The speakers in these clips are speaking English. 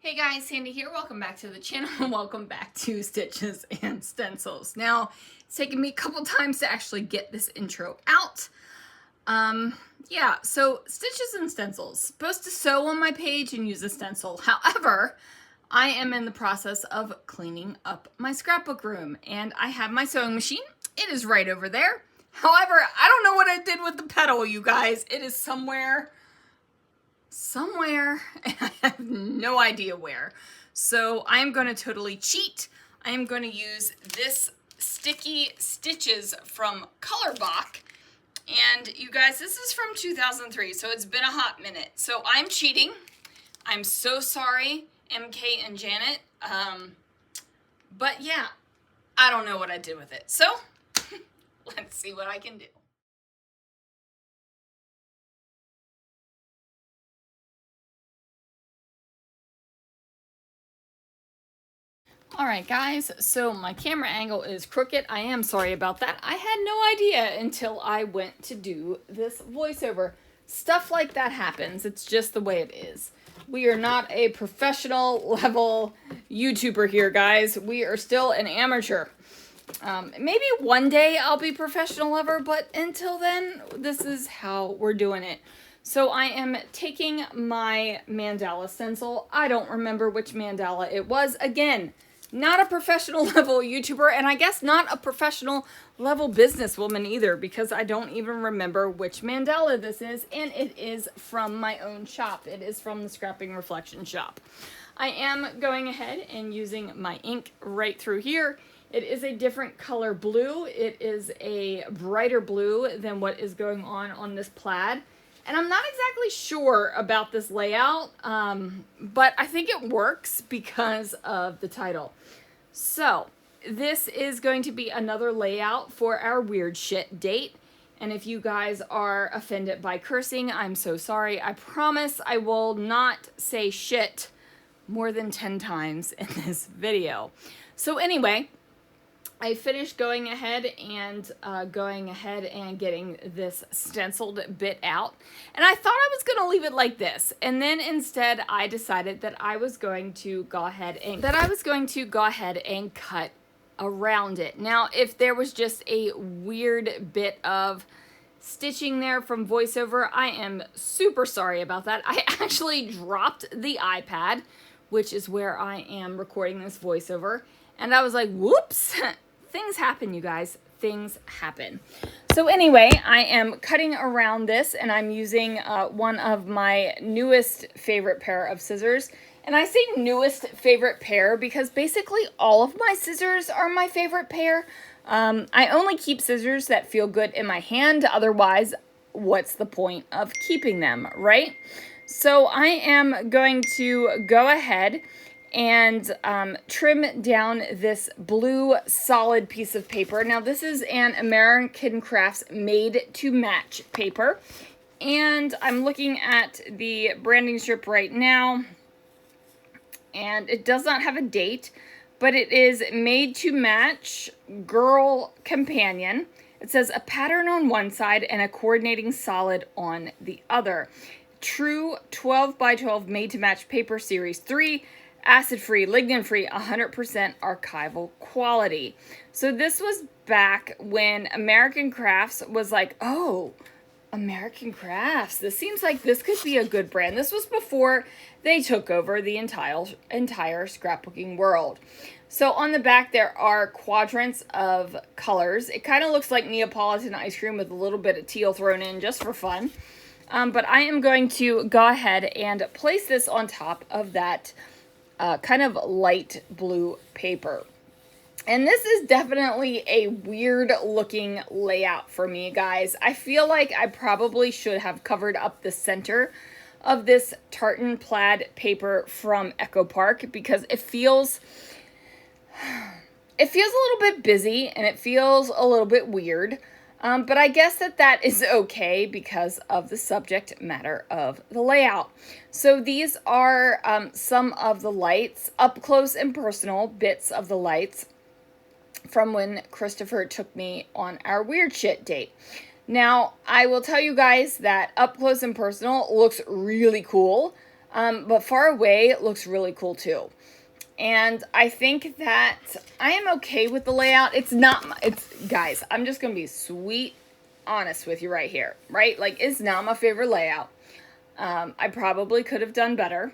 Hey guys, Sandy here. Welcome back to the channel and welcome back to Stitches and Stencils. Now, it's taken me a couple times to actually get this intro out. Yeah, so Stitches and Stencils. Supposed to sew on my page and use a stencil. However, I am in the process of cleaning up my scrapbook room and I have my sewing machine. It is right over there. However, I don't know what I did with the pedal, you guys. It is somewhere, and I have no idea where. So I'm going to totally cheat. I am going to use this sticky stitches from Scrapbook. And you guys, this is from 2003, so it's been a hot minute. So I'm cheating. I'm so sorry, MK and Janet. But yeah, I don't know what I did with it. So let's see what I can do. Alright guys, so my camera angle is crooked. I am sorry about that. I had no idea until I went to do this voiceover. Stuff like that happens. It's just the way it is. We are not a professional level YouTuber here, guys. We are still an amateur. Maybe one day I'll be professional level, but until then, this is how we're doing it. So I am taking my mandala stencil. I don't remember which mandala it was. Again, not a professional level YouTuber, and I guess not a professional level businesswoman either, because I don't even remember which mandala this is, and it is from my own shop. It is from the Scrapping Reflection shop. I am going ahead and using my ink right through here. It is a different color blue. It is a brighter blue than what is going on this plaid. And I'm not exactly sure about this layout, but I think it works because of the title. So this is going to be another layout for our weird shit date. And if you guys are offended by cursing, I'm so sorry. I promise I will not say shit more than 10 times in this video. So anyway, I finished going ahead and getting this stenciled bit out. And I thought I was going to leave it like this. And then instead I decided that I was going to go ahead and cut around it. Now, if there was just a weird bit of stitching there from voiceover, I am super sorry about that. I actually dropped the iPad, which is where I am recording this voiceover. And I was like, whoops. Things happen, you guys. Things happen. So anyway, I am cutting around this, and I'm using one of my newest favorite pair of scissors. And I say newest favorite pair because basically all of my scissors are my favorite pair. I only keep scissors that feel good in my hand. Otherwise, what's the point of keeping them, right? So I am going to go ahead and trim down this blue solid piece of paper. Now this is an American Crafts made to match paper, and I'm looking at the branding strip right now, and it does not have a date, but it is made to match Girl Companion. It says a pattern on one side and a coordinating solid on the other. True 12 by 12 made to match paper, series 3. Acid-free, lignin-free, 100% archival quality. So this was back when American Crafts was like, oh, American Crafts. This seems like this could be a good brand. This was before they took over the entire scrapbooking world. So on the back there are quadrants of colors. It kind of looks like Neapolitan ice cream with a little bit of teal thrown in just for fun. But I am going to go ahead and place this on top of that kind of light blue paper. And this is definitely a weird looking layout for me, guys. I feel like I probably should have covered up the center of this tartan plaid paper from Echo Park because it feels a little bit busy and it feels a little bit weird. But I guess that is okay because of the subject matter of the layout. So these are some of the lights, up close and personal bits of the lights from when Christopher took me on our weird shit date. Now, I will tell you guys that up close and personal looks really cool. But far away looks really cool too. And I think that I am okay with the layout. Guys, I'm just going to be sweet honest with you right here, right? Like, it's not my favorite layout. I probably could have done better.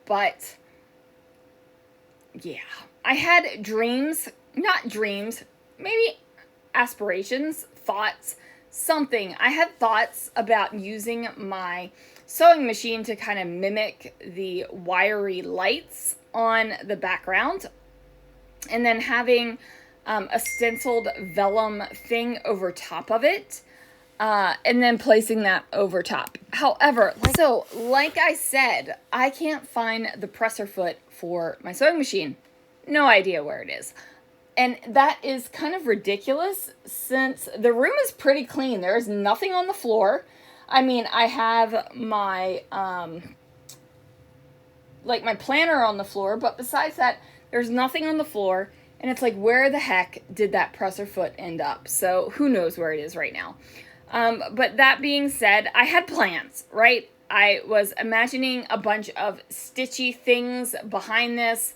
But, yeah. I had maybe aspirations, thoughts, something. I had thoughts about using my sewing machine to kind of mimic the wiry lights on the background, and then having a stenciled vellum thing over top of it, and then placing that over top. However, like I said, I can't find the presser foot for my sewing machine. No idea where it is. And that is kind of ridiculous since the room is pretty clean. There is nothing on the floor. I mean, I have my, my planner on the floor, but besides that, there's nothing on the floor. And it's like, where the heck did that presser foot end up? So who knows where it is right now. But that being said, I had plans, right? I was imagining a bunch of stitchy things behind this,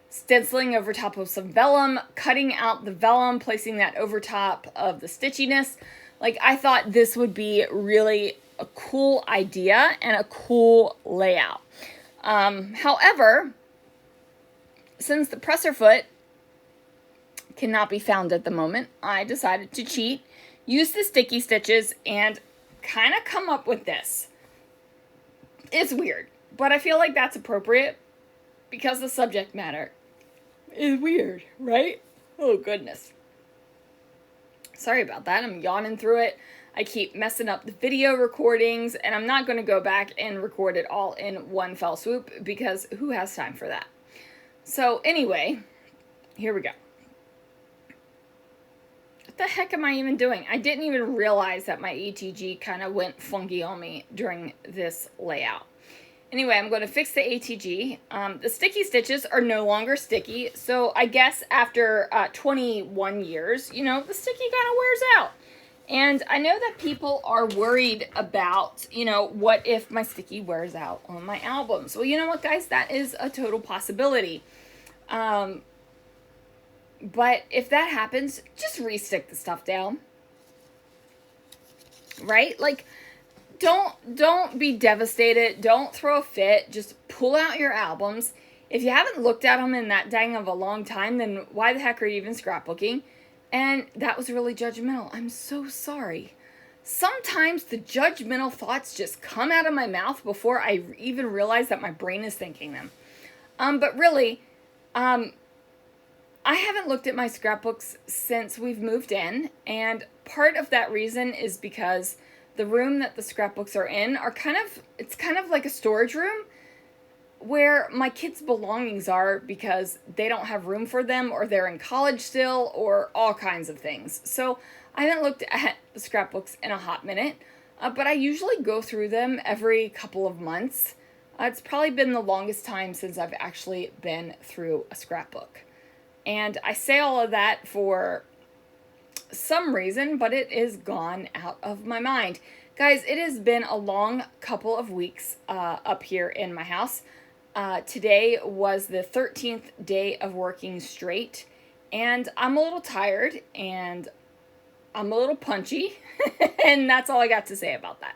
stenciling over top of some vellum, cutting out the vellum, placing that over top of the stitchiness. Like, I thought this would be really a cool idea and a cool layout. However, since the presser foot cannot be found at the moment, I decided to cheat, use the sticky stitches, and kind of come up with this. It's weird, but I feel like that's appropriate because the subject matter is weird, right? Oh, goodness. Sorry about that. I'm yawning through it. I keep messing up the video recordings, and I'm not going to go back and record it all in one fell swoop because who has time for that? So anyway, here we go. What the heck am I even doing? I didn't even realize that my ATG kind of went funky on me during this layout. Anyway, I'm going to fix the ATG. The sticky stitches are no longer sticky, so I guess after 21 years, the sticky kind of wears out. And I know that people are worried about, what if my sticky wears out on my albums? Well, you know what, guys? That is a total possibility. But if that happens, just re-stick the stuff down. Right? Like, don't be devastated. Don't throw a fit. Just pull out your albums. If you haven't looked at them in that dang of a long time, then why the heck are you even scrapbooking? And that was really judgmental. I'm so sorry. Sometimes the judgmental thoughts just come out of my mouth before I even realize that my brain is thinking them. But really, I haven't looked at my scrapbooks since we've moved in. And part of that reason is because the room that the scrapbooks are in it's kind of like a storage room where my kids' belongings are because they don't have room for them, or they're in college still, or all kinds of things. So I haven't looked at the scrapbooks in a hot minute, but I usually go through them every couple of months. It's probably been the longest time since I've actually been through a scrapbook. And I say all of that for some reason, but it is gone out of my mind. Guys, it has been a long couple of weeks up here in my house. Today was the 13th day of working straight, and I'm a little tired, and I'm a little punchy, and that's all I got to say about that.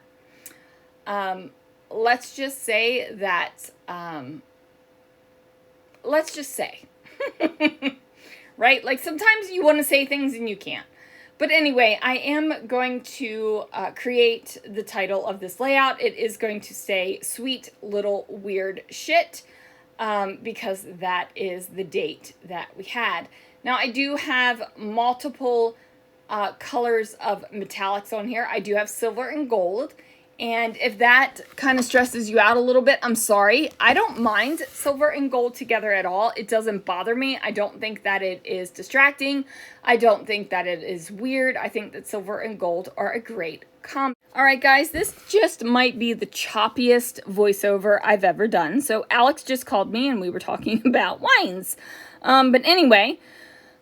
Let's just say that, right? Like, sometimes you want to say things and you can't. But anyway, I am going to create the title of this layout. It is going to say Sweet Little Weird Shit, because that is the date that we had. Now, I do have multiple colors of metallics on here. I do have silver and gold. And if that kind of stresses you out a little bit, I'm sorry. I don't mind silver and gold together at all. It doesn't bother me. I don't think that it is distracting. I don't think that it is weird. I think that silver and gold are a great combo. All right, guys, this just might be the choppiest voiceover I've ever done. So Alex just called me and we were talking about wines. But anyway,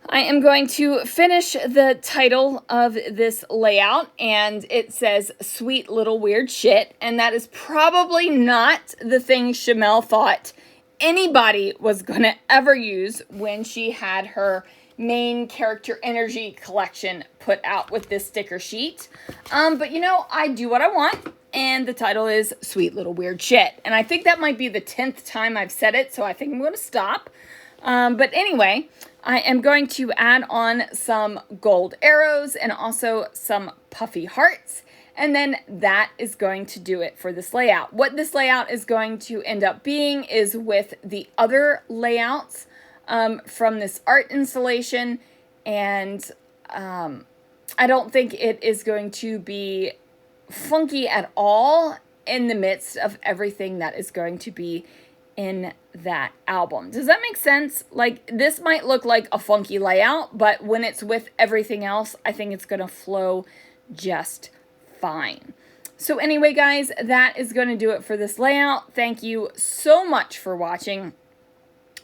I am going to finish the title of this layout, and it says "Sweet Little Weird Shit," and that is probably not the thing Shamel thought anybody was gonna ever use when she had her main character energy collection put out with this sticker sheet. But you know, I do what I want, and the title is "Sweet Little Weird Shit," and I think that might be the 10th time I've said it, so I think I'm going to stop. But anyway, I am going to add on some gold arrows and also some puffy hearts. And then that is going to do it for this layout. What this layout is going to end up being is with the other layouts from this art installation. And I don't think it is going to be funky at all in the midst of everything that is going to be in that album. Does that make sense? Like, this might look like a funky layout, but when it's with everything else, I think it's going to flow just fine. So anyway, guys, that is going to do it for this layout. Thank you so much for watching.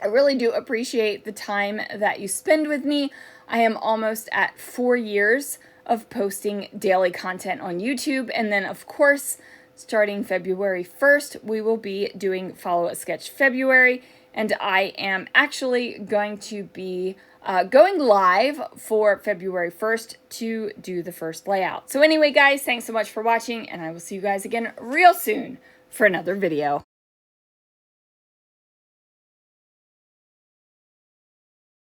I really do appreciate the time that you spend with me. I am almost at 4 years of posting daily content on YouTube, and then of course, starting February 1st, we will be doing Follow a Sketch February, and I am actually going to be going live for February 1st to do the first layout. So anyway, guys, thanks so much for watching, and I will see you guys again real soon for another video.